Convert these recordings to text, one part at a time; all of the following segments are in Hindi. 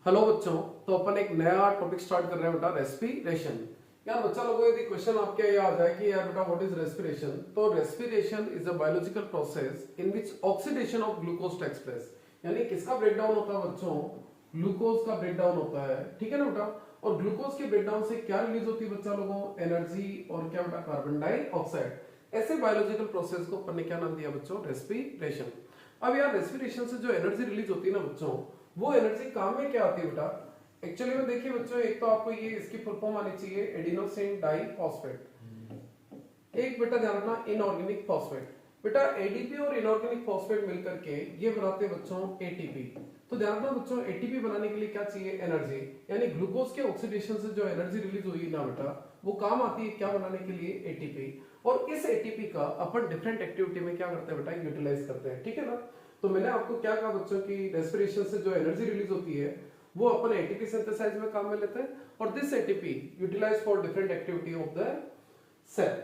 हेलो बच्चों, तो अपन एक नया टॉपिक स्टार्ट कर रहे हैं बेटा, रेस्पिरेशन। यार बच्चा लोगों, यदि क्वेश्चन आपके ये आ जाए कि यार बेटा व्हाट इज रेस्पिरेशन, तो respiration is a biological process in which oxidation of glucose takes place. यानी किसका ब्रेकडाउन होता है बच्चों? ग्लूकोज का ब्रेकडाउन होता है, ठीक है ना बेटा। और ग्लूकोज के ब्रेकडाउन से क्या रिलीज होती है बच्चा लोगों? एनर्जी और क्या बेटा? Carbon dioxide. ऐसे बायोलॉजिकल प्रोसेस को अपन ने क्या नाम दिया बच्चों? रेस्पिरेशन। अब यार रेस्पिरेशन से जो एनर्जी रिलीज होती है ना बच्चों, वो एनर्जी काम में क्या आती है बेटा? एक्चुअली में देखिए बच्चों, एक तो आपको ये इसकी फुल फॉर्म आनी चाहिए एडिनोसिन डाइफॉस्फेट। एक बेटा ध्यान रखना, इनऑर्गेनिक फॉस्फेट। बेटा एडीपी और इनऑर्गेनिक फॉस्फेट मिलकर के ये बनाते हैं बच्चों एटीपी। तो ध्यान रखना बच्चों, एटीपी बनाने के लिए क्या चाहिए? एनर्जी। यानी ग्लूकोज के ऑक्सीडेशन से जो एनर्जी रिलीज हुई ना बेटा, वो काम आती है क्या बनाने के लिए? एटीपी। और इस एटीपी का अपन डिफरेंट एक्टिविटी में क्या करते हैं बेटा? यूटिलाइज करते हैं, ठीक है ना। तो मैंने आपको क्या कहा बच्चों की रेस्पिरेशन से जो एनर्जी रिलीज होती है वो अपन एटीपी सिंथेसाइज में काम में लेते हैं, और this ATP utilize for different activity of the cell.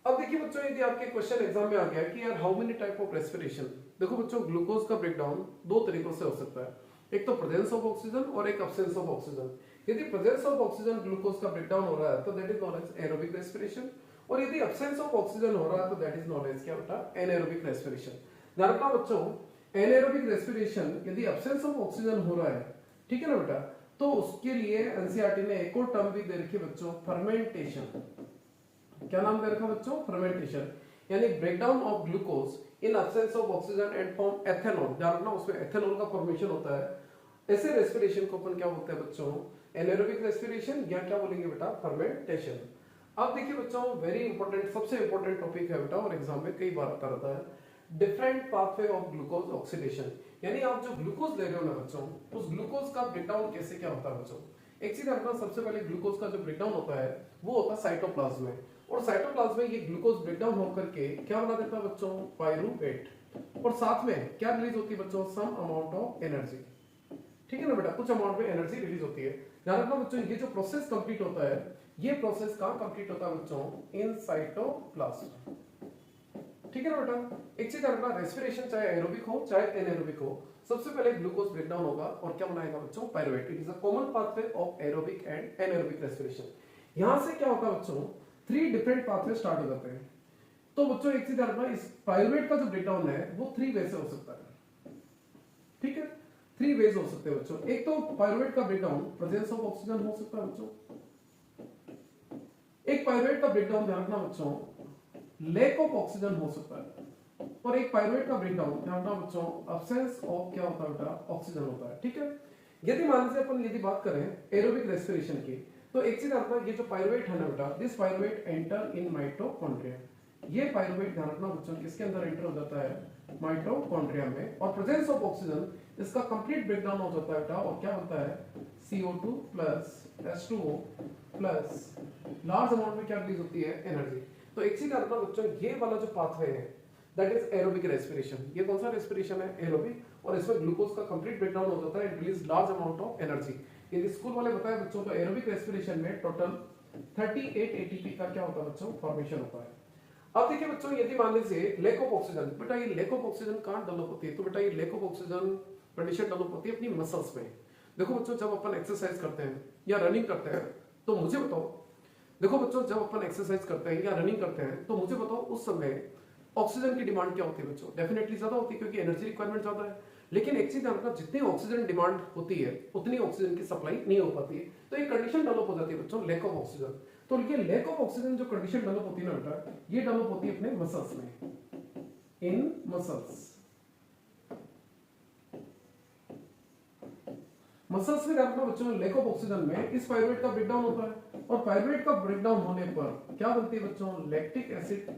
अब देखिए बच्चों, यदि आपके क्वेश्चन एग्जाम में आ गया कि यार how many type of respiration, देखो बच्चों ग्लूकोज का ब्रेकडाउन दो तरीकों से हो सकता है, एक तो प्रेजेंस ऑफ ऑक्सीजन और एक अब्सेंस ऑफ ऑक्सीजन। यदि प्रेजेंस ऑफ ऑक्सीजन ग्लूकोज का ब्रेकडाउन हो रहा है तो that is known as aerobic respiration, और यदि अब्सेंस ऑफ ऑक्सीजन हो रहा है तो दैट इज नोन एज क्या बेटा? एनाएरोबिक रेस्पिरेशन। ध्यान रखना बच्चों, एनाएरोबिक रेस्पिरेशन यदि अब्सेंस ऑफ ऑक्सीजन हो रहा है, ठीक है ना बेटा, तो उसके लिए एनसीईआरटी ने एक और टर्म भी दे रखी है बच्चों, फर्मेंटेशन। क्या नाम दे रखा बच्चों? फर्मेंटेशन। यानी breakdown of glucose in absence of oxygen and form ethanol. ध्यान रखना, उसमें एथेनॉल का फॉर्मेशन होता है। ऐसे रेस्पिरेशन को अपन क्या बोलते हैं बच्चों? एनाएरोबिक रेस्पिरेशन, या क्या बोलेंगे बेटा? फर्मेंटेशन। अब देखिए बच्चों, वेरी इंपॉर्टेंट, सबसे इंपॉर्टेंट टॉपिक है बेटा, और एग्जाम में कई बार आता रहता है, different pathway of glucose oxidation. यानी आप जो ग्लूकोज ले रहे हो ना बच्चों, उस ग्लूकोज का ब्रेकडाउन कैसे क्या होता है बच्चों? एक चीज अपना, सबसे पहले ग्लूकोज का जो ब्रेकडाउन होता है वो होता है साइटोप्लाज्म में, और साइटोप्लाज्म में ये ग्लूकोज ब्रेकडाउन होकर के क्या बना देता है बच्चों? पायरूवेट। और साथ में क्या रिलीज होती है बच्चों? सम अमाउंट ऑफ एनर्जी, ठीक है ना बेटा, कुछ अमाउंट में एनर्जी रिलीज होती है। ध्यान रखना बच्चों, ये जो प्रोसेस कंप्लीट होता है, ये प्रोसेस कहां कंप्लीट होता है बच्चों? इन साइटोप्लाज्म, ठीक है ना बेटा। एक चीज ध्यान रखना, रेस्पिरेशन चाहे एरोबिक हो चाहे एनाएरोबिक हो, सबसे पहले ग्लूकोज ब्रेकडाउन होगा और क्या बनाएगा बच्चों? Pyruvate. It is a common pathway of aerobic and anaerobic respiration. यहां से क्या होता है बच्चों? 3 डिफरेंट पाथवे स्टार्ट हो जाते हैं। तो बच्चों एक चीज ध्यान रखना, इस पायरूवेट का जो ब्रेकडाउन है वो 3 वे से हो सकता है, ठीक है। 3 वेज हो सकते हैं बच्चों। एक तो पायरूवेट का ब्रेकडाउन प्रेजेंस ऑफ ऑक्सीजन हो सकता है बच्चों। एक पायरूवेट का ब्रेकडाउन ध्यान रखना बच्चों, लैक ऑफ ऑक्सीजन हो सकता है। और एक पायरूवेट का ब्रेकडाउन ध्यान रखना बच्चों, अब्सेंस ऑफ क्या होता है बेटा? ऑक्सीजन होता है, ठीक है। यदि मान लीजिए अपन यदि बात करें एरोबिक रेस्पिरेशन की, तो एक चीज रखना, ये जो पायरूवेट है ना बेटा, this pyruvate enter in mitochondria. ये पायरूवेट ध्यान रखना बच्चों किसके अंदर एंटर हो जाता है? माइटोकॉन्ड्रिया में। और प्रेजेंस ऑफ ऑक्सीजन, इसका कंप्लीट ब्रेकडाउन हो जाता है बेटा, और क्या होता है? CO2 plus H2O plus large amount में क्या रिलीज होती है? एनर्जी। तो एक चीज रखना बच्चों, ये वाला जो पाथवे है दैट इज एरोबिक रेस्पिरेशन। ये कौन सा रेस्पिरेशन है? एरोबिक। और इसमें ग्लूकोज का कंप्लीट ब्रेकडाउन हो जाता है, release large amount of energy. यदि स्कूल वाले बताए बच्चों, तो एरोबिक रेस्पिरेशन में टोटल 38 एटीपी का क्या होता है बच्चों? फॉर्मेशन होता है। अब देखिए बच्चों, यदि मान लीजिए लैक ऑफ ऑक्सीजन, बेटा ये लैक ऑफ ऑक्सीजन कहां डेवलप होती है? तो बेटा ये lack of oxygen condition develop होती है अपनी मसल्स में। देखो बच्चों, जब अपन एक्सरसाइज करते हैं या रनिंग करते हैं, तो मुझे बताओ, देखो बच्चों जब अपन एक्सरसाइज करते हैं या रनिंग करते हैं, तो मुझे बताओ उस समय ऑक्सीजन की डिमांड क्या होती है बच्चों? डेफिनेटली ज्यादा होती है, क्योंकि एनर्जी रिक्वायरमेंट ज्यादा है। लेकिन एक चीज ध्यान रखना, जितनी ऑक्सीजन डिमांड होती है उतनी ऑक्सीजन की सप्लाई नहीं हो पाती है। तो एक कंडीशन डेवलप हो जाती है बच्चों, लैक ऑफ ऑक्सीजन। तो ये लैक ऑफ ऑक्सीजन जो कंडीशन डेवलप होती है ना बेटा, ये डेवलप होती है अपने मसल्स में, इन मसल्स। मसल्स में रखना बच्चों, लैक ऑफ ऑक्सीजन में इस पायरूवेट का ब्रेकडाउन होता है, और पायरूवेट का ब्रेकडाउन होने पर क्या बनती है बच्चों? लैक्टिक एसिड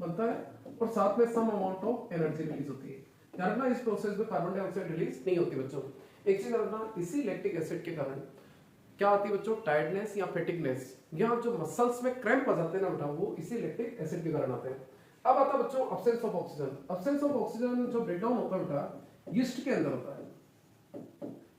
बनता है, और साथ में some amount of energy release होती है। ध्यान रखना, इस प्रोसेस में कार्बन डाइऑक्साइड रिलीज नहीं होती बच्चों। एक चीज रखना, इसी लैक्टिक एसिड के कारण क्या आती है बच्चों? टायर्डनेस या फैटिगनेस, या जो मसल्स में क्रैम्प आ जाते हैं ना बेटा, वो इसी लैक्टिक एसिड के कारण आते हैं। अब आता है बच्चों absence of oxygen. Absence of oxygen जो ब्रेकडाउन होता है बेटा, यीस्ट के अंदर होता है।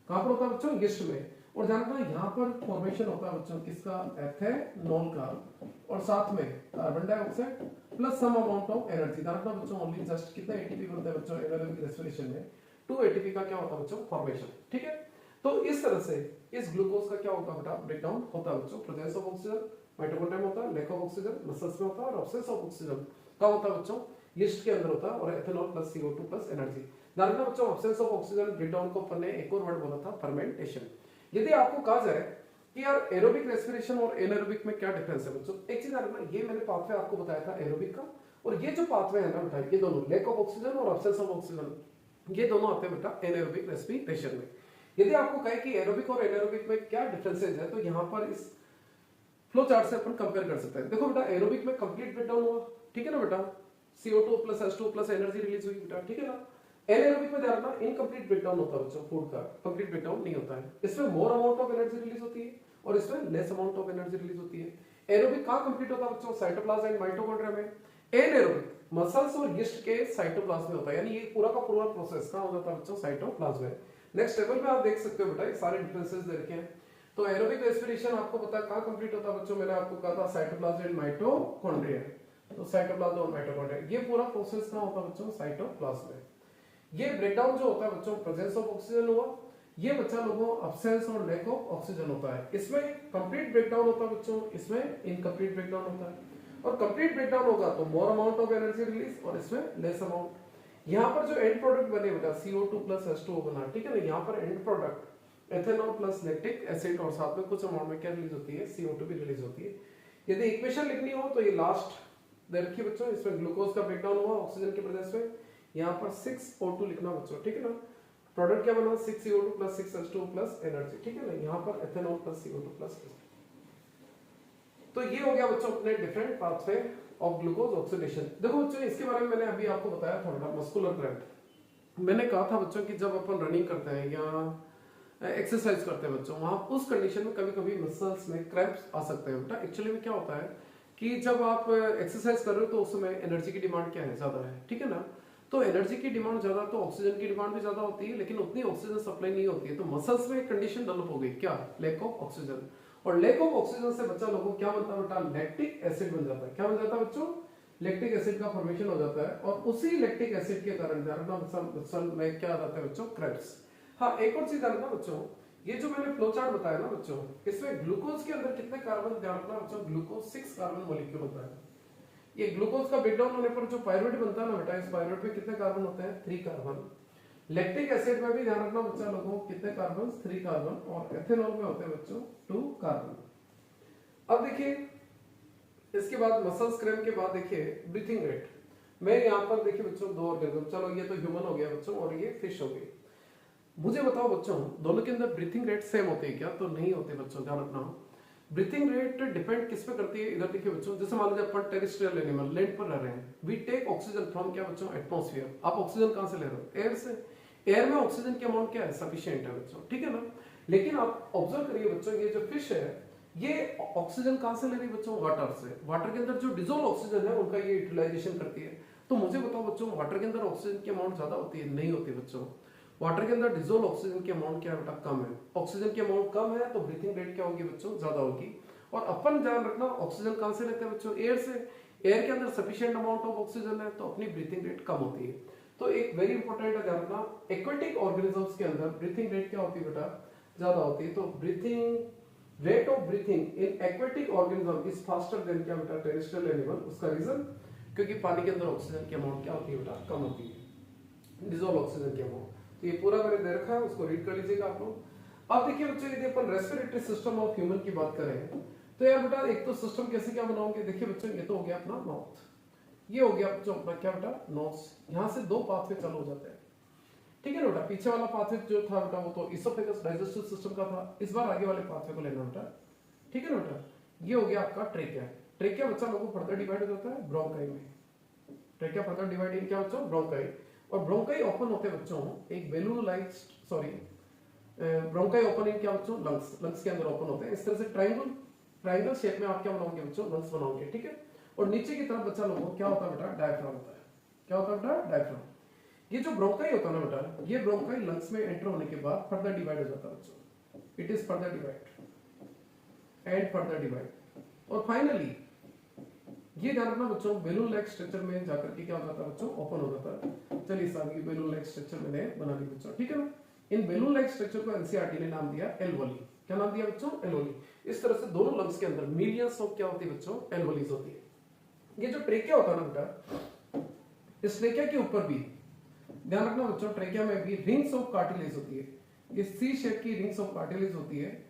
कहां पर होता है बच्चों? यीस्ट में। और ध्यान रखना, यहाँ पर फॉर्मेशन होता है बच्चों किसका? एथेनॉल का, और साथ में carbon dioxide plus some amount of energy. ध्यान रखना बच्चों, ओनली जस्ट कितना एटीपी बनता है बच्चों एनारोबिक रेस्पिरेशन में? 2 एटीपी का क्या होता है बच्चों? फॉर्मेशन, ठीक है। तो तो इस तरह से इस ग्लूकोज का क्या होता है बेटा, ब्रेकडाउन होता है बच्चों। प्रेजेंस ऑफ ऑक्सीजन माइटोकॉन्ड्रिया में होता है, लैक ऑफ ऑक्सीजन मसल्स में होता है, और एब्सेंस ऑफ ऑक्सीजन का होता है बच्चों यीस्ट के अंदर होता है, और ethanol plus CO2 plus energy. ध्यान रखना बच्चों, एब्सेंस ऑफ ऑक्सीजन ब्रेकडाउन को अपन ने एक और वर्ड बोला था, फर्मेंटेशन। यदि आपको कहा जाए कि यार एरोबिक रेस्पिरेशन और एनारोबिक में क्या डिफरेंस है बच्चों, एक चीज रखना, ये मैंने पाथवे आपको बताया था एरोबिक का, और ये जो पाथवे है ना बेटा, ये दोनों लैक ऑफ ऑक्सीजन और एब्सेंस ऑफ ऑक्सीजन, ये दोनों आते हैं बेटा एनारोबिक रेस्पिरेशन में। यदि आपको कहे कि एरोबिक और एनारोबिक में क्या डिफरेंसेस है, तो यहाँ पर इस फ्लो चार्ट से अपन कंपेयर कर सकते हैं। देखो बेटा, एरोबिक में कंप्लीट ब्रेकडाउन हुआ, ठीक है ना बेटा, CO2 plus H2 plus energy release हुई बेटा, ठीक है ना। एनारोबिक में ध्यान रखना, इनकम्प्लीट ब्रेकडाउन होता है बच्चों फूड का, कंप्लीट ब्रेकडाउन नहीं होता है। इसमें more amount of energy release होती है और इसमें less amount of energy release होती है। एरोबिक कहां कंप्लीट होता है बच्चों, साइटोप्लाज्म एंड माइटोकॉन्ड्रिया में। एनारोबिक मसल्स और यीस्ट के साइटोप्लाज्म में होता है, यानी ये पूरा का पूरा प्रोसेस कहां हो जाता है बच्चों, साइटोप्लाज्म में। नेक्स्ट टेबल में आप देख सकते हो बेटा, ये सारे डिफरेंसेस दे रखे हैं। तो एरोबिक रेस्पिरेशन आपको पता है कहां कंप्लीट होता है बच्चों, मैंने आपको कहा था साइटोप्लाज्म एंड माइटोकॉन्ड्रिया। तो साइटोप्लाज्म और माइटोकॉन्ड्रिया, ये पूरा प्रोसेस कहां होता है बच्चों, साइटोप्लाज्म में। ये ब्रेकडाउन जो होता है बच्चों, प्रेजेंस ऑफ ऑक्सीजन हुआ, ये बच्चा लोगों एब्सेंस और लैक ऑफ ऑक्सीजन होता है। इसमें कंप्लीट ब्रेकडाउन होता है बच्चों, इसमें इनकम्प्लीट ब्रेकडाउन होता है। और कंप्लीट ब्रेकडाउन होगा तो more amount of energy release, और इसमें लेस अमाउंट। यहाँ पर जो एंड प्रोडक्ट बने बेटा CO2 प्लस H2O बना, ठीक है ना। यहाँ पर and product ethanol plus lactic acid, और साथ में कुछ अमाउंट में क्या रिलीज होती है, CO2 भी रिलीज होती है। यदि इक्वेशन लिखनी हो तो ये लास्ट दे रखी बच्चों, इसमें ग्लूकोज का ब्रेकडाउन हुआ ऑक्सीजन के प्रेजेंस में, यहाँ पर 6O2 लिखना बच्चों, ठीक है ना। प्रोडक्ट क्या बना, 6CO2 plus 6H2O plus energy, ठीक है ना। यहाँ पर एथेनॉल प्लस CO2 प्लस। तो ये हो गया बच्चों अपने different pathway of glucose oxidation. देखो बच्चों, इसके बारे में मैंने अभी आपको बताया था बेटा, मस्कुलर क्रैम्प। मैंने कहा था बच्चों कि जब अपन रनिंग करते हैं या एक्सरसाइज करते हैं बच्चों, वहां उस कंडीशन में कभी कभी मसल्स में क्रैम्प्स आ सकते हैं बेटा। एक्चुअली में क्या होता है कि जब आप एक्सरसाइज कर रहे हो तो उस समय एनर्जी की डिमांड क्या है, ज्यादा है, ठीक है ना। तो एनर्जी की डिमांड ज्यादा, तो ऑक्सीजन की डिमांड भी ज्यादा होती है, लेकिन उतनी ऑक्सीजन सप्लाई नहीं होती है। तो मसल्स में कंडीशन डेवलप हो गई, क्या, लैक ऑफ ऑक्सीजन। और लैक ऑफ ऑक्सीजन से बच्चा लोगों क्या बनता है बेटा, लैक्टिक एसिड बन जाता है। क्या बन जाता है बच्चों, लैक्टिक एसिड का फॉर्मेशन हो जाता है, और उसी लैक्टिक एसिड के कारण मसल में क्या आ जाता है बच्चों, क्रैम्प्स। हाँ, एक और चीज जानना बच्चों, ये जो मैंने फ्लो चार्ट बताया ना बच्चों, इसमें ग्लूकोज के अंदर कितने कार्बन, ध्यान रखना बच्चों, ग्लूकोज 6 कार्बन मॉलिक्यूल होता है। ये ग्लूकोज का ब्रेकडाउन होने पर जो पायरुवेट बनता है ना बेटा, इस पायरुवेट में कितने कार्बन होते हैं, 3 कार्बन। लैक्टिक एसिड में भी ध्यान रखना बच्चा लोगों, कितने कार्बन, 3 कार्बन, और एथेनॉल में होते हैं बच्चों 2 कार्बन। अब देखिए इसके बाद मसल्स क्रैम्प के बाद देखिए ब्रीथिंग रेट में, यहाँ पर देखिए बच्चों 2 ऑर्गेनिज्म, चलो ये तो ह्यूमन हो गया बच्चों, और ये फिश हो गई। मुझे बताओ बच्चों, दोनों के अंदर ब्रीथिंग रेट सेम होते हैं क्या, तो नहीं होते बच्चों, ध्यान रखना। ब्रीथिंग रेट डिपेंड किस पे करती है, इधर देखिए बच्चों, जैसे मान लीजिए अपन टेरेस्ट्रियल एनिमल लैंड पर रह रहे हैं, वी टेक ऑक्सीजन फ्रॉम क्या बच्चों, एटमॉस्फेयर। आप ऑक्सीजन कहां से ले रहे हो, एयर से। एयर में ऑक्सीजन की अमाउंट क्या है, सफिशिएंट है बच्चों, ठीक है ना। लेकिन आप ऑब्जर्व करिए बच्चों, ये जो फिश है ये ऑक्सीजन कहां से ले रही है बच्चों, वाटर से। वाटर के अंदर जो डिसॉल्व ऑक्सीजन है उनका ये यूटिलाइजेशन करती है। तो मुझे बताओ बच्चों, वाटर के अंदर ऑक्सीजन की अमाउंट ज्यादा होती है, नहीं होती बच्चों। वाटर के अंदर डिसॉल्व ऑक्सीजन की अमाउंट क्या है बेटा, कम है। ऑक्सीजन की अमाउंट कम है तो ब्रीथिंग रेट क्या होगी बच्चों, ज्यादा होगी। और अपन ध्यान रखना, ऑक्सीजन कहां से लेते हैं बच्चों, एयर से। एयर के अंदर सफिशिएंट अमाउंट ऑफ ऑक्सीजन है तो अपनी ब्रीथिंग रेट कम होती है। तो एक वेरी इंपॉर्टेंट है ध्यान रखना, एक्वेटिक ऑर्गेनिजम्स के अंदर ब्रीथिंग रेट क्या होती है बेटा, ज्यादा होती है। तो breathing rate of breathing in aquatic organism is faster than क्या बेटा, टेरेस्ट्रियल एनिमल। उसका रीजन क्योंकि पानी के अंदर ऑक्सीजन की अमाउंट क्या होती है बेटा, कम होती है, डिसॉल्व ऑक्सीजन की अमाउंट। तो ये पूरा मैंने दे रखा है, उसको रीड कर लीजिएगा आप लोग। अब देखिए बच्चों, यदि अपन रेस्पिरेटरी सिस्टम ऑफ ह्यूमन की बात करें तो यार बेटा एक तो सिस्टम कैसे क्या बनाओगे, देखिए बच्चों ये तो हो गया अपना माउथ, ये हो गया बच्चों अपना क्या बेटा, नोज। यहाँ से 2 पाथवे चालू हो जाते हैं, ठीक है ना बेटा। पीछे वाला पाथवे जो था बेटा वो तो इसोफेगस डाइजेस्टिव सिस्टम का था, इस बार आगे वाले पाथवे को लेना बेटा, ठीक है ना बेटा। ये हो गया आपका ट्रेकिया। ट्रेकिया बच्चा लोगों को फर्दर डिवाइड हो जाता है ब्रोंकाई में। ट्रेकिया फर्दर डिवाइड इन क्या बच्चों, ब्रोंकाई। और ब्रोंकाई ओपन होते हैं बच्चों एक वेलुलाइज्ड, सॉरी ब्रोंकाई ओपन इन क्या बच्चों, लंग्स। लंग्स के अंदर ओपन होते हैं इस तरह से, ट्रायंगल शेप में आप क्या बनाओगे बच्चों, लंग्स बनाओगे, ठीक है। और नीचे की तरफ बच्चा लोगों क्या होता है बेटा, डायफ्राम होता है। क्या होता है बेटा, डायफ्राम। ये जो ब्रोंकाई होता है ना बेटा, ये ब्रोंकाई लंग्स में एंटर होने के बाद फर्दर डिवाइड हो जाता है बच्चों, it is further divide and further divide. और फाइनली ये ध्यान रखना बच्चों, बेलून लाइक स्ट्रक्चर में जाकर के क्या हो जाता है बच्चों, ओपन हो जाता है। चलिए साहब ये बेलून लाइक स्ट्रक्चर मैंने बना दी बच्चों, ठीक है ना। इन बैलून लाइक स्ट्रक्चर को एनसीईआरटी ने नाम दिया एल्वोली। क्या नाम दिया बच्चों? एल्वोली। इस तरह से दोनों लंग्स के अंदर मिलियंस ऑफ क्या होती है बच्चों? एल्वोलीज होती है। ये जो ट्रेकिया होता है ना बेटा, इस ट्रेकिया के ऊपर भी ध्यान रखना बच्चों, ट्रेकिया में भी रिंग्स ऑफ कार्टिलेज होती है। ये सी शेप की रिंग्स ऑफ कार्टिलेज होती है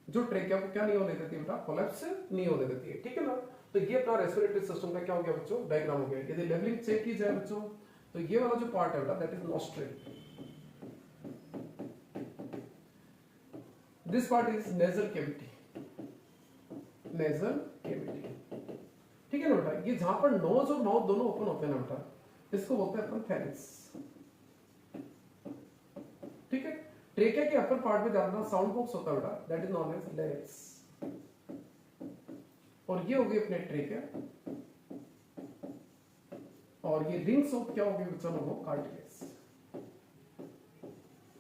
जो ट्रेकिया को क्या नहीं होने देती बेटा? कोलैप्स नहीं होने देती है। ठीक है ना? तो ये अपना रेस्पिरेटरी सिस्टम का क्या हो गया बच्चों? डायग्राम हो गया। यदि लेवलिंग चेक की जाए बच्चों तो ये वाला जो पार्ट है बेटा that is nostril, this part is nasal cavity, nasal cavity. ठीक है ना बेटा? ये जहां पर नोज और माउथ दोनों ओपन होते हैं ना बेटा, इसको बोलते हैं अपन फेरिंक्स। ठीक है? ट्रेकिया के अपर पार्ट में ज्यादा साउंड बॉक्स होता है बेटा, दैट इज नोन एज लेरिक्स। और ये होगी अपने ट्रेकिया, और ये रिंग्स ऑफ क्या होगी बच्चों लोगों? Cartilage,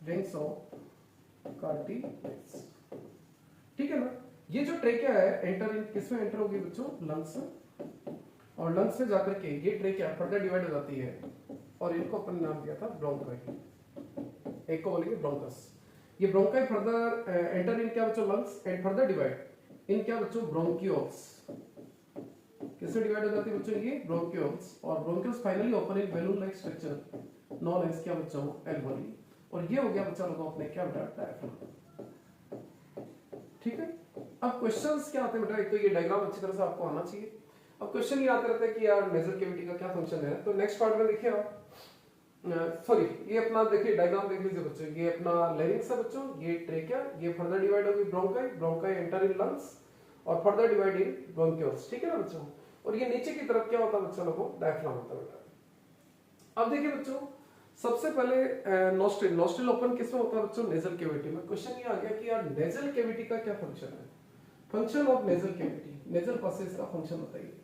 rings of cartilage. ठीक है ना? ये जो ट्रेकिया है एंटर इन किसमें एंटर होगी बच्चों? लंग्स। और लंग्स में जाकर के ये ट्रेकिया फर्दर डिवाइड हो जाती है और इनको अपन नाम दिया था ब्रोंकाई। एक को बोलेंगे ब्रोंकस। ये ब्रोंकाई फर्दर एंटर इन क्या बच्चों? Lungs and further divide in क्या बच्चों? ब्रोंकियोल्स। किससे डिवाइड हो जाती है बच्चों? ये ब्रोंकियोल्स। और bronchioles finally open in balloon like structure known as क्या बच्चों? एल्वोली। और ये हो गया बच्चा लोगों अपने क्या बेटा? डायफ्राम। ठीक है? अब क्वेश्चंस क्या आते हैं बेटा? एक तो ये डायग्राम अच्छी तरह से आपको आना चाहिए। अब क्वेश्चन ये आते रहते हैं कि यार नेजल कैविटी का क्या फंक्शन है। तो नेक्स्ट पार्ट में देखिए आप, सॉरी ये अपना देखिए डायग्राम देख लीजिए बच्चों। ये अपना लेरिंग्स है बच्चों, ये ट्रेकिया, ये फर्दर डिवाइड होगी bronchi, bronchi enter in lungs और फर्दर डिवाइड इन ब्रोंकियोल्स। ठीक है ना बच्चों? और ये नीचे की तरफ क्या होता है बच्चों लोगों? डायफ्राम होता है बेटा। अब देखिए बच्चों, सबसे पहले नोस्ट्रिल। नोस्ट्रिल ओपन किसमें होता है बच्चों? नेजल कैविटी में। क्वेश्चन ये आ गया कि यार नेजल कैविटी का क्या फंक्शन है? Function of nasal cavity, nasal passage का फंक्शन बताइए।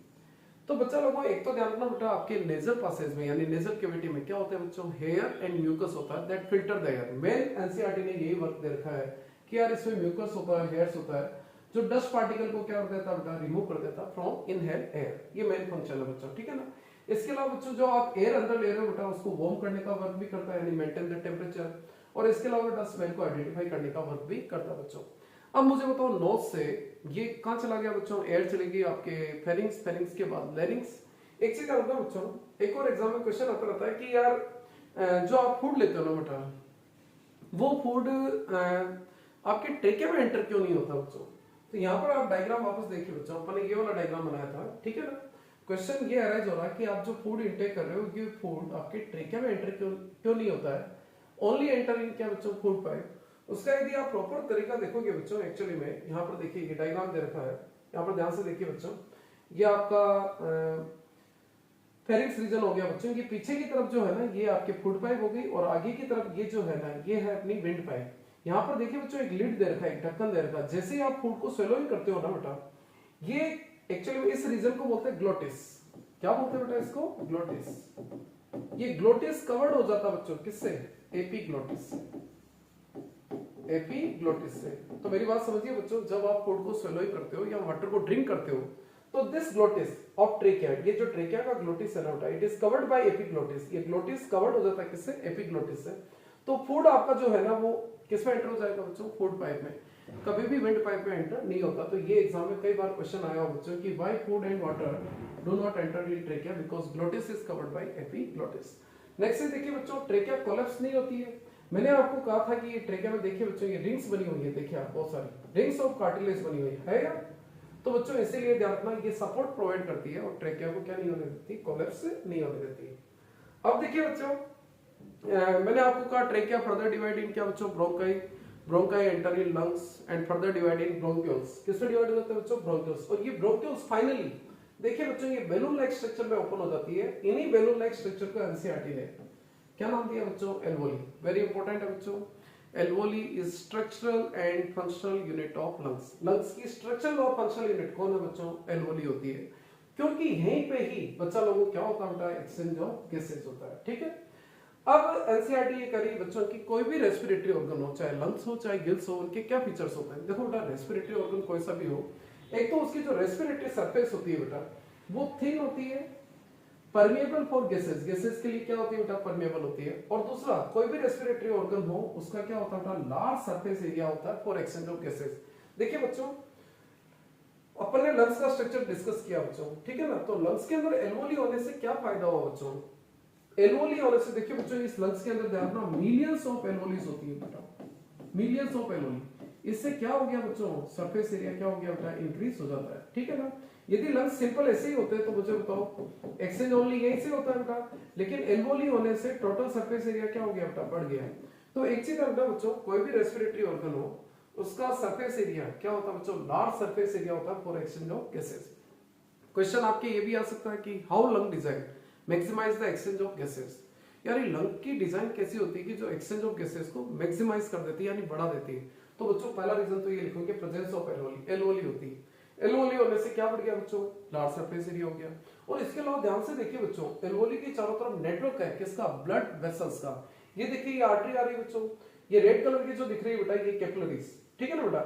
तो बच्चा लोगों एक तो ध्यान रखना बेटा, आपके नेजल पासेज में यानी नेजल कैविटी में क्या होता है बच्चों? हेयर एंड म्यूकस होता है that filter the air. Main NCERT ने यही वर्क दे रखा है कि यार इसमें म्यूकस होता है, हेयर्स होता है जो डस्ट पार्टिकल को क्या कर देता है बेटा? रिमूव कर देता फ्रॉम इनहेल एयर। ये मेन फंक्शन है बच्चों। ठीक है ना? इसके अलावा बच्चों जो आप एयर अंदर ले रहे हो बेटा उसको वार्म करने का वर्क भी करता है यानी मेंटेन द टेंपरेचर। और इसके अलावा बेटा स्मेल को आइडेंटिफाई करने का वर्क भी करता है बच्चों। अब मुझे बताओ नोज से ये कहां चला गया बच्चों? एयर चलेगी आपके फेरिंग्स, फेरिंग्स के बाद लेरिंग्स। एक चीज आता है बच्चों, एक और एग्जाम में क्वेश्चन आता रहता है कि यार जो आप फूड लेते हो ना बेटा, वो फूड आपके ट्रेकिया में एंटर क्यों नहीं होता बच्चों? तो यहाँ पर आप डायग्राम वापस देखिए बच्चों, अपन ने ये वाला डायग्राम बनाया था। ठीक है ना? क्वेश्चन ये अराइज हो रहा है कि आप जो फूड इंटेक कर रहे हो ये फूड आपके ट्रेकिया में एंटर क्यों नहीं होता है? ओनली एंटर इन क्या बच्चों? Food pipe. उसका यदि आप प्रॉपर तरीका देखोगे बच्चों, एक्चुअली में यहाँ पर देखिए ये डायग्राम दे रखा है, यहाँ पर ध्यान से देखिए बच्चों। ये आपका फेरिंग्स रीजन हो गया बच्चों। ये पीछे की तरफ जो है ना ये आपके फूड पाइप हो गई, और आगे की तरफ ये जो है ना ये है अपनी विंड पाइप। यहाँ पर देखिए बच्चों एक लिड दे रखा है, एक ढक्कन दे रखा है। जैसे ही आप फूड को स्वेलोइंग करते हो ना बेटा, ये एक्चुअली में इस रीजन को बोलते हैं ग्लोटिस। क्या बोलते हैं बेटा इसको? ग्लोटिस। ये ग्लोटिस कवर्ड हो जाता है बच्चों किससे? एपीग्लोटिस से। एपीग्लोटिस से। तो मेरी बात समझिए बच्चों, जब आप फूड को स्वेलोइंग करते हो या वाटर को ड्रिंक करते हो तो दिस ग्लोटिस ऑफ ट्रेकिया, ये जो ट्रेकिया का ग्लोटिस है ना बेटा, it is covered by epiglottis. ये ग्लोटिस कवर्ड हो जाता है किससे? एपीग्लोटिस से। तो फूड आपका जो है ना वो किसमें एंटर हो जाएगा बच्चों? फूड पाइप में। कभी भी विंड पाइप में एंटर नहीं होता। तो ये एग्जाम में कई बार क्वेश्चन आया हो बच्चों कि why food and water do not enter in trachea? Because glottis is covered by epiglottis. Next से देखिए बच्चों, ट्रेकिया कोलैप्स नहीं होती है। मैंने आपको कहा था कि ये ट्रेकिया में देखिए बच्चों ये रिंग्स बनी हुई है, देखिए आप बहुत सारी रिंग्स ऑफ कार्टिलेज बनी हुई है या? तो बच्चों इसीलिए ध्यान रखना ये सपोर्ट प्रोवाइड करती है और ट्रेकिया को क्या नहीं होने देती? कोलैप्स नहीं होने देती। अब देखिए बच्चों, मैंने आपको कहा ट्रेकिया फर्दर डिवाइड इन क्या बच्चों? Bronchi, bronchi enter in lungs and further divide in bronchioles. किसमें डिवाइड हो जाता है बच्चों? ब्रोंकियोल्स। और ये ब्रोंकियोल्स फाइनली देखिए बच्चों ये बैलून लाइक स्ट्रक्चर में ओपन हो जाती है। इन्हीं बैलून लाइक स्ट्रक्चर को एनसीईआरटी ने क्या नाम दिया बच्चों? एल्वोली। वेरी इंपॉर्टेंट है बच्चों। Alveoli is structural and functional unit of lungs. Lungs की स्ट्रक्चरल और फंक्शनल यूनिट कौन है बच्चों? एल्वोली होती है, क्योंकि यहीं पे ही बच्चा लोगों को क्या होता है बेटा? एक्सचेंज ऑफ गैसेज होता है। ठीक है? अब एनसीईआरटी ये करी बच्चों की कोई भी रेस्पिरेटरी ऑर्गन हो, चाहे लंग्स हो चाहे गिल्स हो, उनके क्या फीचर्स होते हैं? देखो बेटा, रेस्पिरेटरी ऑर्गन कोई सा भी हो, एक तो उसकी जो रेस्पिरेटरी सरफेस होती है बेटा वो थिन होती है, परमिएबल फॉर गैसेस, गैसेस के लिए क्या होती है बेटा, परमिएबल होती है। और दूसरा, कोई भी रेस्पिरेटरी ऑर्गन हो उसका क्या होता है बेटा, लार्ज सरफेस एरिया होता है फॉर एक्सचेंज ऑफ गैसेस। देखिए बच्चों, अपन ने लंग्स का स्ट्रक्चर डिस्कस किया बच्चों, ठीक है ना। तो लंग्स के अंदर एल्वोली होने से क्या फायदा हुआ बच्चों, एल्वोली होने से देखिए बच्चों, इस लंग्स के अंदर ध्यान रखना मिलियंस ऑफ एल्वोलीज होती है बेटा, मिलियंस ऑफ एल्वोली। इससे क्या हो गया बच्चों, सरफेस एरिया क्या हो गया बेटा, इंक्रीज हो जाता है, ठीक है ना। यदि लंग्स सिंपल ऐसे ही होते तो मुझे बताओ, एक्सचेंज ओनली यही से होता है बेटा, लेकिन एल्वोली होने से टोटल सरफेस एरिया क्या हो गया बेटा, बढ़ गया है। तो एक चीज है बेटा बच्चों, कोई भी रेस्पिरेटरी ऑर्गन हो उसका सरफेस एरिया क्या होता है बच्चों, लार्ज सरफेस एरिया होता है for exchange of gases. Question आपके ये भी आ सकता है कि how lung design maximize the exchange of gases. यार ये लंग की डिजाइन कैसी होती है कि जो एक्सचेंज ऑफ गैसेस को मैक्सिमाइज कर देती है, यानी बढ़ा देती है। तो बच्चों पहला रीजन तो ये लिखोगे, प्रेजेंस ऑफ एल्वोली, एल्वोली होती है। एल्वोली होने से क्या बढ़ गया बच्चों, लार्ज सरफेस एरिया हो गया। और इसके अलावा ध्यान से देखिए बच्चों, एल्वोली के चारों तरफ नेटवर्क है किसका, ब्लड वेसल्स का। ये देखिए ये आर्टरी आ रही है बच्चों, ये रेड कलर की जो दिख रही है बेटा, ये कैपिलरीज, ठीक है ना बेटा।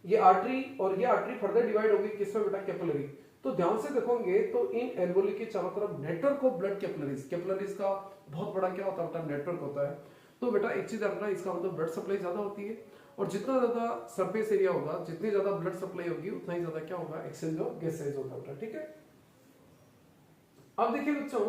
ये आर्टरी और ये आर्टरी फर्दर डिवाइड होगी किसमें बेटा, कैपिलरी। तो ध्यान से देखोगे तो इन एल्वोली के चारों तरफ network of blood capillaries, capillaries का बहुत बड़ा क्या होता है बेटा, नेटवर्क होता है। तो बेटा एक चीज रखना, इसका मतलब ब्लड सप्लाई ज्यादा होती है, और जितना ज्यादा सरफेस एरिया होगा, जितनी ज्यादा ब्लड सप्लाई होगी, उतना ही ज्यादा क्या होगा, एक्सचेंज ऑफ गैसेज होगा बेटा, ठीक है। अब देखिए बच्चों,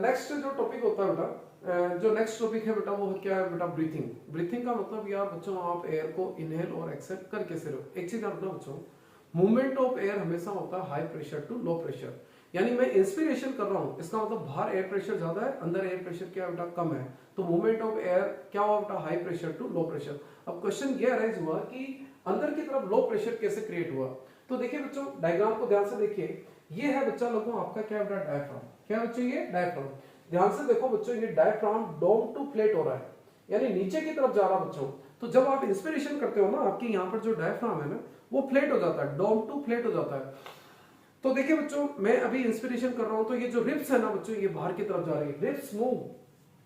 नेक्स्ट जो टॉपिक होता है बेटा, जो नेक्स्ट टॉपिक है बेटा, वो क्या है बेटा, ब्रीथिंग। ब्रीथिंग का मतलब यार बच्चों, आप एयर को इनहेल और एक्सहेल कर कैसे रहे हो। एक चीज रखना बच्चों, मूवमेंट ऑफ एयर हमेशा होता है high pressure to low pressure. यानी मैं इंस्पिरेशन कर रहा हूं, इसका मतलब बाहर एयर प्रेशर ज्यादा है, अंदर एयर प्रेशर क्या बेटा, कम है। तो मूवमेंट ऑफ एयर क्या हुआ बेटा, high pressure to low pressure. अब क्वेश्चन ये अराइज हुआ कि अंदर की तरफ लो प्रेशर कैसे क्रिएट हुआ। तो देखिए बच्चों, डायग्राम को ध्यान से देखिए, ये है बच्चा लोगों आपका क्या बेटा, डायफ्राम। क्या बच्चों, ये डायफ्राम। ध्यान से देखो बच्चों, ये डायफ्राम डोम टू प्लेट हो रहा है, यानी नीचे की तरफ जा रहा है बच्चों। तो जब आप इंस्पिरेशन करते हो ना, आपके यहाँ पर जो डायफ्राम है ना, वो फ्लैट हो जाता है, डोम टू फ्लैट हो जाता है। तो देखिए बच्चों, मैं अभी इंस्पिरेशन कर रहा हूं, तो ये जो रिब्स है ना बच्चों, ये बाहर की तरफ जा रही है, रिब्स मूव,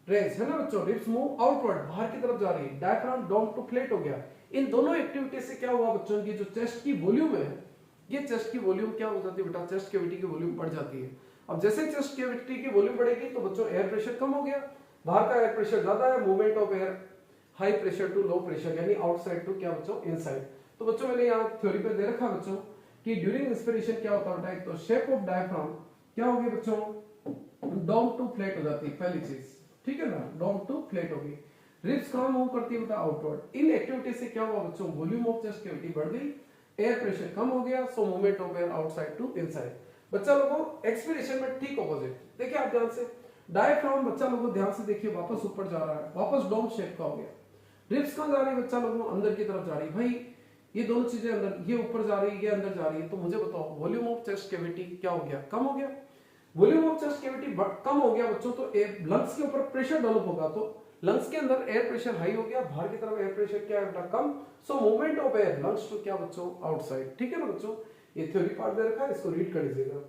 रेज है ना बच्चों, रिब्स मूव आउटवर्ड, बाहर की तरफ जा रही है, डायफ्राम डोम टू फ्लैट हो गया। इन दोनों एक्टिविटी से क्या हुआ बच्चों, की जो चेस्ट की वॉल्यूम है, ये चेस्ट की वॉल्यूम क्या हो जाती है बेटा, चेस्ट कैविटी की वॉल्यूम बढ़ जाती है। अब जैसे चेस्ट कैविटी की वॉल्यूम बढ़ेगी तो बच्चों एयर प्रेशर कम हो गया, बाहर का एयर प्रेशर ज्यादा है, movement of air high pressure to low pressure, यानी आउटसाइड टू क्या बच्चों, इनसाइड। तो बच्चों मैंने यहाँ थ्योरी पे दे रखा बच्चों कि ड्यूरिंग इंस्पिरेशन क्या होता है, तो शेप ऑफ डायफ्राम क्या होगी बच्चों, डोम टू फ्लैट हो जाती है, पहली चीज, ठीक है ना, डोम टू फ्लैट होगी। रिब्स कहां मूव करती है बेटा, आउटवर्ड। इन एक्टिविटी से क्या हुआ बच्चों, वॉल्यूम ऑफ चेस्ट कैविटी बढ़ गई, एयर प्रेशर कम हो गया, so movement of air outside to inside. बच्चा लोगों एक्सपिरेशन में ठीक ऑपोजिट, देखिए आप ध्यान से, डायफ्राम बच्चा लोगों ध्यान से देखिए वापस ऊपर जा रहा है, वापस डोम शेप का हो गया। रिब्स कहां जा रही है बच्चा लोगों, अंदर की तरफ जा रही है। भाई ये दोनों चीजें अंदर, ये ऊपर जा रही है, ये अंदर जा रही है, तो मुझे बताओ वॉल्यूम ऑफ चेस्ट कैविटी क्या हो गया, कम हो गया। वॉल्यूम ऑफ चेस्ट कैविटी कम हो गया बच्चों, तो लंग्स के ऊपर प्रेशर डेवलप होगा, तो लंग्स के अंदर एयर प्रेशर हाई हो गया, बाहर की तरफ एयर प्रेशर क्या है बेटा, कम। So movement of air lungs to क्या बच्चों, आउटसाइड, ठीक है ना बच्चों। ये थ्योरी पार्ट दे रखा है, इसको रीड कर लीजिएगा।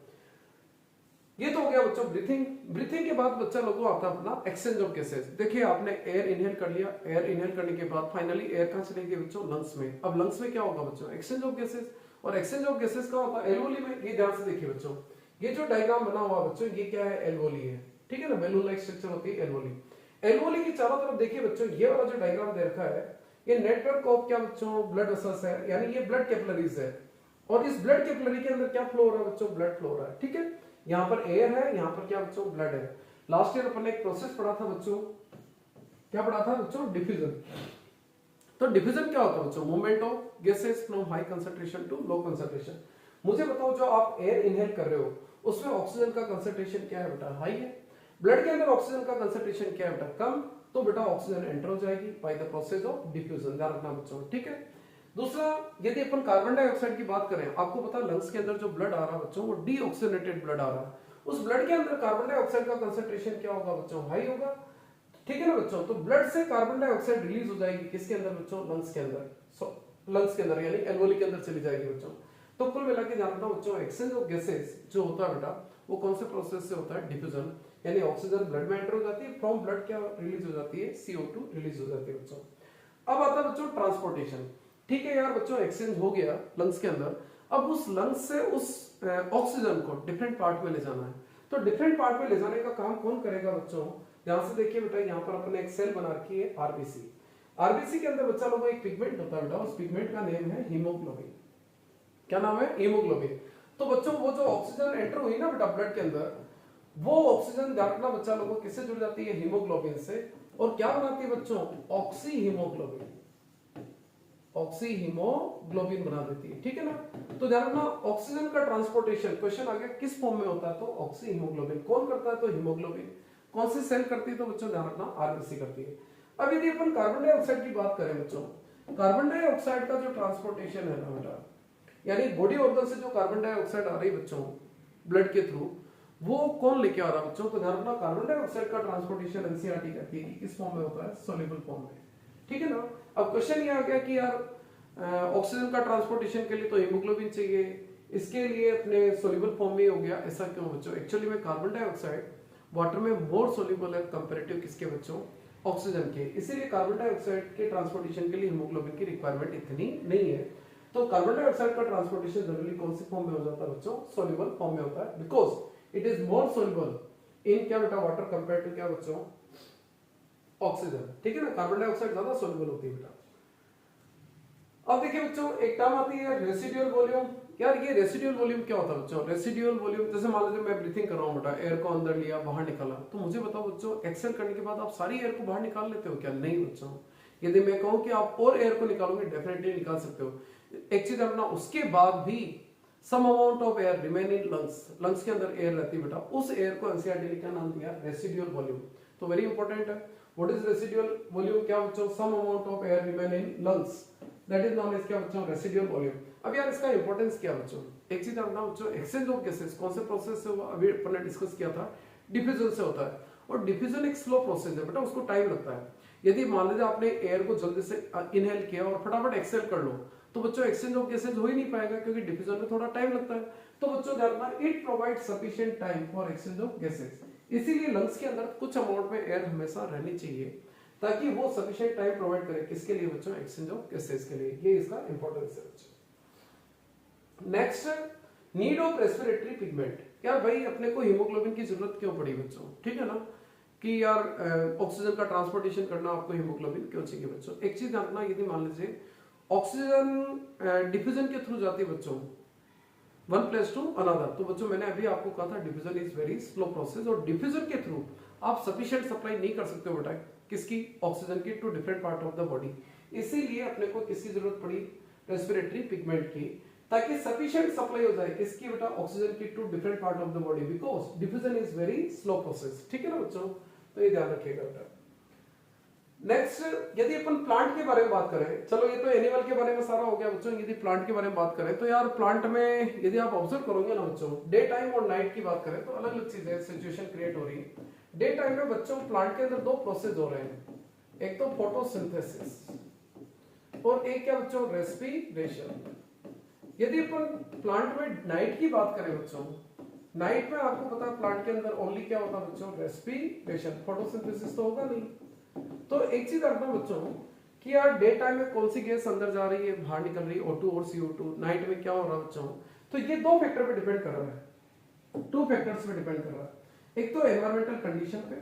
ये तो हो गया बच्चों ब्रीथिंग। ब्रीथिंग के बाद बच्चा लोगों आता है अपना एक्सचेंज ऑफ गैसेस। देखिए आपने एयर इनहेल कर लिया, एयर इनहेल करने के बाद फाइनली एयर कहां चलेगी बच्चों, लंग्स में। अब लंग्स में क्या होगा बच्चों, एक्सचेंज ऑफ गैसेस। और एक्सचेंज ऑफ गैसेस का होता है एल्वोली में। ये ध्यान से देखिए बच्चों, ये जो डायग्राम बना हुआ बच्चों, ये क्या है, एल्वोली है, ठीक है ना, बैलून लाइक स्ट्रक्चर होती है एल्वोली। एल्वोली की चारों तरफ देखिए बच्चों, ये वाला जो डायग्राम दे रखा है, ये नेटवर्क ऑफ क्या बच्चों, ब्लड वेसल्स है, यानी ये ब्लड कैपिलरीज है। और इस ब्लड कैपिलरी के अंदर क्या फ्लो हो रहा है बच्चों, ब्लड फ्लो हो रहा है, ठीक है। यहाँ पर एयर है, यहाँ पर क्या बच्चों, ब्लड है। लास्ट ईयर अपन ने एक प्रोसेस पढ़ा था बच्चों, क्या पढ़ा था बच्चों, डिफ्यूजन। तो डिफ्यूजन क्या होता है बच्चों, movement of gases from high concentration to low concentration. मुझे बताओ जो आप एयर इनहेल कर रहे हो उसमें ऑक्सीजन का कंसंट्रेशन क्या है बेटा, हाई है। ब्लड के अंदर ऑक्सीजन का कंसंट्रेशन क्या है बेटा, कम। तो बेटा ऑक्सीजन एंटर हो जाएगी by the process of diffusion, ध्यान रखना बच्चों, ठीक है। दूसरा, यदि अपन कार्बन डाइऑक्साइड की बात करें, आपको पता है लंग्स के अंदर जो ब्लड आ रहा है बच्चों, वो डीऑक्सीजनेटेड ब्लड आ रहा है। उस ब्लड के अंदर कार्बन डाइऑक्साइड का कंसंट्रेशन क्या होगा बच्चों, हाई होगा, ठीक है ना बच्चों। तो ब्लड से कार्बन डाइऑक्साइड रिलीज हो जाएगी किसके अंदर बच्चों, लंग्स के अंदर। लंग्स के अंदर यानी एल्वोली के अंदर चली जाएगी बच्चों। तो कुल मिला के ध्यान रखना बच्चों, एक्सचेंज ऑफ गैसेस जो होता है बेटा, वो कौन से प्रोसेस से होता है, डिफ्यूजन। यानी ऑक्सीजन ब्लड में एंटर हो जाती है, फ्रॉम ब्लड क्या रिलीज हो जाती है, CO2 रिलीज हो जाती है बच्चों। अब आता है बच्चों ट्रांसपोर्टेशन। ठीक है यार बच्चों, एक्सचेंज हो गया लंग्स के अंदर। अब उस लंग्स से उस ऑक्सीजन को डिफरेंट पार्ट में ले जाना है। तो डिफरेंट पार्ट में ले जाने का काम कौन करेगा बच्चों? यहाँ से देखिए बेटा, यहाँ पर अपने एक सेल बना रखी है आरबीसी। आरबीसी के अंदर बच्चा लोगों एक पिगमेंट होता है बेटा, उस पिगमेंट का नेम है हीमोग्लोबिन। क्या नाम है? हीमोग्लोबिन। तो बच्चों वो जो ऑक्सीजन एंटर हुई ना बेटा ब्लड के अंदर, वो ऑक्सीजन रखना बच्चा लोगों किससे जुड़ जाती है? हीमोग्लोबिन से। और क्या बनाती है बच्चों? Oxy haemoglobin. ऑक्सी हीमोग्लोबिन बना देती है, ठीक है ना। तो ध्यान रखना, ऑक्सीजन का ट्रांसपोर्टेशन क्वेश्चन आ गया किस फॉर्म में होता है? तो ऑक्सी हीमोग्लोबिन। कौन करता है? तो हीमोग्लोबिन। कौन सी सेल करती है? तो बच्चों ध्यान रखना, आरबीसी करती है। अब यदि अपन कार्बन डाइऑक्साइड की बात करें बच्चों, कार्बन डाइऑक्साइड का जो ट्रांसपोर्टेशन है ना बेटा, यानी बॉडी ऑर्गन से जो कार्बन डाइऑक्साइड आ रही है बच्चों ब्लड के थ्रू, वो कौन लेके आ रहा है बच्चों? तो ध्यान रखना, कार्बन डाइऑक्साइड का ट्रांसपोर्टेशन एनसीईआरटी कहती है कि किस फॉर्म में होता है? सॉल्युबल फॉर्म में, ठीक है ना। अब क्वेश्चन ये आ गया कि यार ऑक्सीजन का ट्रांसपोर्टेशन के लिए तो हीमोग्लोबिन चाहिए, इसके लिए अपने सॉल्युबल फॉर्म में हो गया, ऐसा क्यों बच्चों? एक्चुअली में कार्बन डाइऑक्साइड वाटर में मोर सॉल्युबल है कंपैरेटिव किसके बच्चों? ऑक्सीजन के। इसीलिए कार्बन डाइऑक्साइड के ट्रांसपोर्टेशन के लिए हीमोग्लोबिन की रिक्वायरमेंट इतनी नहीं है। तो कार्बन डाइऑक्साइड का ट्रांसपोर्टेशन जनरली कौन से फॉर्म में हो जाता है बच्चों? सॉल्युबल फॉर्म में होता है, because it is more soluble in क्या बेटा? वाटर कंपेयर टू क्या बच्चों? ऑक्सीजन, ठीक है ना। कार्बन डाइऑक्साइड ज्यादा सॉल्युबल होती है बेटा। अब देखिए बच्चों, एक टर्म आती है रेसिडुअल वॉल्यूम। यार ये रेसिडुअल वॉल्यूम क्या होता है बच्चों? रेसिडुअल वॉल्यूम, जैसे मान लीजिए मैं ब्रीथिंग कर रहा हूं बेटा, एयर को अंदर लिया, बाहर निकाला, तो मुझे बताओ बच्चों, एक्सेल करने के बाद आप सारी एयर को बाहर निकाल लेते हो क्या? नहीं बच्चों। यदि मैं कहूं कि आप और एयर को निकालोगे, डेफिनेटली निकाल सकते हो। एक चीज अपना, उसके बाद भी some amount of air remain in lungs, lungs के अंदर एयर रहती है बेटा, उस एयर को एनसीईआरटी ने क्या नाम दिया? Residual volume. तो वेरी इंपॉर्टेंट है, व्हाट इज रेसिडुअल वॉल्यूम? क्या बच्चों? Some amount of air remain in lungs, that is known as क्या बच्चों? Residual volume. अब यार इसका इंपॉर्टेंस क्या बच्चों? एक चीज अपना बच्चों, एक्सचेंज ऑफ गैसेस कौन से प्रोसेस से हुआ? अभी अपन ने डिस्कस किया था, डिफ्यूजन से होता है। और डिफ्यूजन एक स्लो प्रोसेस है बेटा, उसको टाइम लगता है। यदि मान लीजिए आपने एयर को जल्दी से इनहेल किया और फटाफट एक्सहेल कर लो, तो बच्चों एक्सचेंज ऑफ गैसेस हो ही नहीं पाएगा, क्योंकि डिफ्यूजन में थोड़ा टाइम लगता है। तो बच्चों ध्यान रखना, it provide sufficient time for exchange of gases. इसीलिए लंग्स के अंदर कुछ अमाउंट में एयर हमेशा रहनी चाहिए, ताकि वो सफिशिएंट टाइम प्रोवाइड करे किसके लिए बच्चों? एक्सचेंज ऑफ गैसेस के लिए। ये इसका इंपॉर्टेंस है बच्चों। Next, need of respiratory pigment. यार भाई अपने को हीमोग्लोबिन की जरूरत क्यों पड़ी बच्चों? ठीक है ना, कि यार ऑक्सीजन का ट्रांसपोर्टेशन करना आपको हीमोग्लोबिन क्यों चाहिए बच्चों? एक चीज जानना, यदि मान लीजिए ऑक्सीजन डिफ्यूजन के थ्रू जाती है बच्चों वन प्लेस टू अनदर, तो बच्चों मैंने अभी आपको कहा था diffusion is very slow process, और डिफ्यूजन के थ्रू आप सफिशिएंट सप्लाई नहीं कर सकते हो बेटा किसकी? ऑक्सीजन की to different part of the body. इसीलिए अपने को किसकी जरूरत पड़ी? रेस्पिरेटरी पिगमेंट की, ताकि सफिशिएंट सप्लाई हो जाए किसकी बेटा? ऑक्सीजन की to different part of the body, because diffusion is very slow process, ठीक है ना बच्चों। तो ये ध्यान रखिएगा बेटा। नेक्स्ट, यदि अपन प्लांट के बारे में बात करें, चलो ये तो एनिमल के बारे में सारा हो गया बच्चों। यदि प्लांट के बारे में बात करें, तो यार प्लांट में यदि आप ऑब्जर्व करोगे ना बच्चों, डे टाइम और नाइट की बात करें तो अलग अलग चीजें सिचुएशन क्रिएट हो रही है। डे टाइम में बच्चों प्लांट के अंदर दो प्रोसेस हो रहे हैं, एक तो फोटोसिंथेसिस और एक क्या बच्चों? रेस्पिरेशन। यदि अपन प्लांट में नाइट की बात करें बच्चों, नाइट में आपको पता है प्लांट के अंदर ओनली क्या होता है बच्चों? रेस्पिरेशन, फोटोसिंथेसिस तो होगा नहीं। तो एक चीज रखना बच्चों कि यार डे टाइम में कौन सी गैस अंदर जा रही है, बाहर निकल रही है, O2 और CO2। नाइट में क्या हो रहा है बच्चों? तो ये दो फैक्टर पे डिपेंड कर रहा है, टू फैक्टर्स पे डिपेंड कर रहा है। एक तो एनवायरमेंटल कंडीशन पे,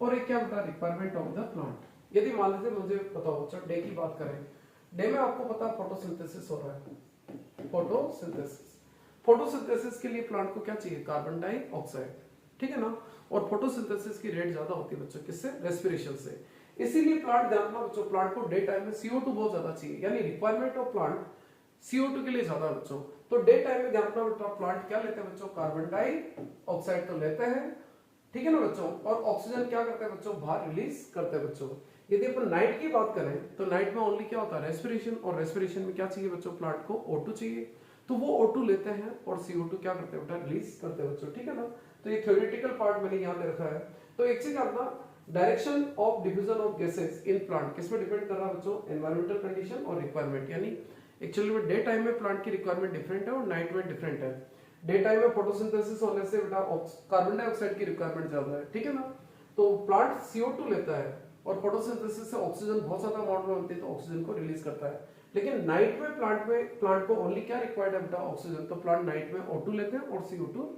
और एक क्या होता है? Requirement of the plant. यदि मान लीजिए मुझे बताओ बच्चों, डे की बात करें, डे में आपको पता है फोटोसिंथेसिस हो रहा है, फोटोसिंथेसिस के लिए प्लांट को क्या चाहिए? कार्बन डाइऑक्साइड, ठीक है ना। और फोटोसिंथेसिस की रेट ज्यादा होती है बच्चों किससे? रेस्पिरेशन से। इसीलिए प्लांट ध्यान रखना बच्चों, प्लांट को डे टाइम में CO2 बहुत ज्यादा चाहिए, यानी रिक्वायरमेंट ऑफ प्लांट CO2 के लिए ज्यादा है बच्चों। तो डे टाइम में ध्यान रखना प्लांट क्या लेते हैं बच्चों? कार्बन डाइऑक्साइड तो लेते हैं, ठीक है ना बच्चों। और ऑक्सीजन क्या करते हैं बच्चों? बाहर रिलीज करते हैं बच्चों। यदि अपन नाइट की बात करें तो नाइट में ओनली क्या होता है? रेस्पिरेशन। और रेस्पिरेशन में क्या चाहिए बच्चों? प्लांट को O2 चाहिए, तो वो O2 लेते हैं और CO2 क्या करते हैं बेटा? रिलीज करते हैं बच्चों, ठीक है ना। तो ये थ्योरेटिकल पार्ट मैंने यहाँ पे रखा है। तो एक चीज अपना, direction of diffusion of gases in plant किस पे डिपेंड कर रहा है बच्चों? एनवायरमेंटल कंडीशन और रिक्वायरमेंट। यानी एक्चुअली में डे टाइम में प्लांट की रिक्वायरमेंट डिफरेंट है और नाइट में डिफरेंट है। डे टाइम में फोटोसिंथेसिस होने से बेटा कार्बन डाइऑक्साइड की रिक्वायरमेंट ज्यादा है, ठीक है ना। तो प्लांट CO2 लेता है और फोटोसिंथेसिस से ऑक्सीजन बहुत ज्यादा अमाउंट में बनती है, तो ऑक्सीजन को रिलीज करता है। लेकिन नाइट में प्लांट को ओनली क्या रिक्वायर्ड है बेटा? ऑक्सीजन। तो प्लांट नाइट में O2 लेते हैं और CO2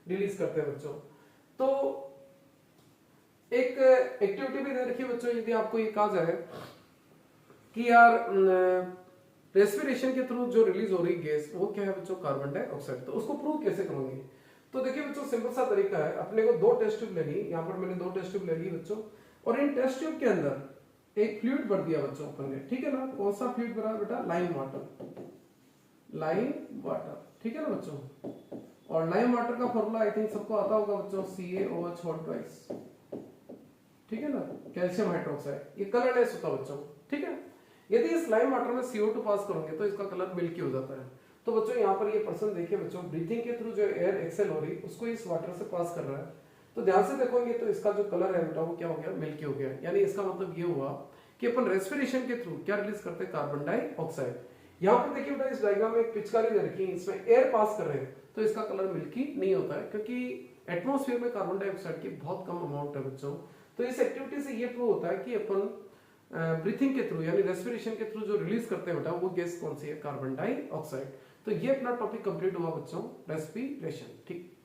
रिलीज करते हैं बच्चों। तो एक एक्टिविटी भी दे रखी है बच्चों, यदि आपको ये कहा जाए कि यार रेस्पिरेशन के थ्रू जो रिलीज हो रही गैस वो क्या है बच्चों, कार्बन डाइऑक्साइड, तो उसको प्रूव कैसे करोगे? तो देखिए बच्चों सिंपल सा तरीका है, अपने को 2 टेस्ट ट्यूब लेनी, यहाँ पर मैंने 2 टेस्ट ट्यूब ले ली बच्चों, और इन टेस्ट ट्यूब के अंदर एक फ्लूइड भर दिया बच्चों अपन ने, ठीक है ना? कौन सा फ्लूइड भरा बेटा? लाइम वाटर, लाइम वाटर, ठीक है ना बच्चों? और लाइम वाटर का फॉर्मूला आई थिंक सबको आता होगा बच्चों, CaOH हॉट ट्वाइस, ठीक है ना? कैल्शियम हाइड्रोक्साइड, ये कलरलेस होता है बच्चों, ठीक है? यदि इस लाइम वाटर में CO2 पास करोगे तो इसका कलर मिल्की हो जाता है। तो बच्चों यहाँ पर ये पर्सन देखिए बच्चों, ब्रीथिंग के थ्रू जो एयर एक्सेल हो रही उसको इस वाटर से पास कर रहा है, तो ध्यान से देखोगे तो इसका जो कलर है बेटा वो क्या हो गया, मिल्की हो गया। यानी इसका मतलब ये हुआ कि अपन रेस्पिरेशन के थ्रू क्या रिलीज करते हैं, कार्बन डाइऑक्साइड। यहाँ पर देखिए बेटा इस डायग्राम में एक पिचकारी दे रखी है, इसमें एयर पास कर रहे हैं तो इसका कलर मिल्की नहीं होता है, क्योंकि एटमॉस्फेयर में कार्बन डाइऑक्साइड की बहुत कम अमाउंट है बच्चों। तो इस एक्टिविटी से ये प्रूव होता है कि अपन ब्रीथिंग के थ्रू यानी रेस्पिरेशन के थ्रू जो रिलीज करते हैं बेटा वो गैस कौन सी है, कार्बन डाइऑक्साइड। तो ये अपना टॉपिक कंप्लीट हुआ बच्चों, रेस्पिरेशन, ठीक।